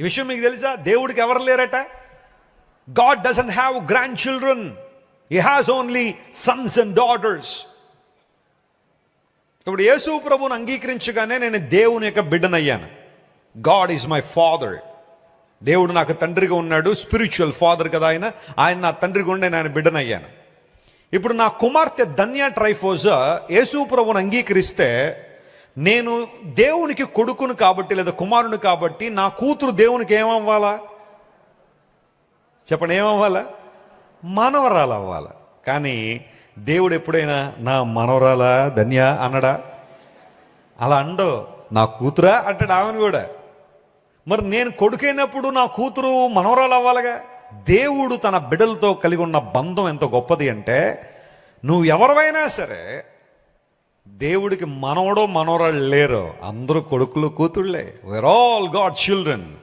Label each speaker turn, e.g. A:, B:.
A: ఈ విషయం మీకు తెలుసా? దేవుడికి ఎవరు లేరట. God doesn't have grandchildren, he has only sons and daughters. ఇప్పుడు యేసు ప్రభువుని అంగీకరించగానే నేను దేవుని యొక్క బిడ్డనయ్యాను. God is my father. దేవుడు నాకు తండ్రిగా ఉన్నాడు, స్పిరిచువల్ ఫాదర్ కదా ఆయన నా తండ్రిగా ఉండి నేను బిడ్డనయ్యాను. ఇప్పుడు నా కుమార్తె ధన్య ట్రైఫోజా యేసు ప్రభువుని అంగీకరిస్తే నేను దేవునికి కొడుకును కాబట్టి లేదా కుమారుని కాబట్టి నా కూతురు దేవునికి ఏమవ్వాలా చెప్పండి? ఏమవ్వాలా? మనవరాలు అవ్వాలా. కానీ దేవుడు ఎప్పుడైనా నా మనవరాలా ధన్య అన్నడా? అలా అండో. నా కూతురా అంటాడు ఆమెను కూడా. మరి నేను కొడుకైనప్పుడు నా కూతురు మనవరాలు అవ్వాలిగా. దేవుడు తన బిడ్డలతో కలిగి ఉన్న బంధం ఎంత గొప్పది అంటే, నువ్వు ఎవరివైనా సరే దేవుడికి మనవడో మనవరాళ్ళు లేరు, అందరూ కొడుకులు కూతుళ్ళే. We are all god children.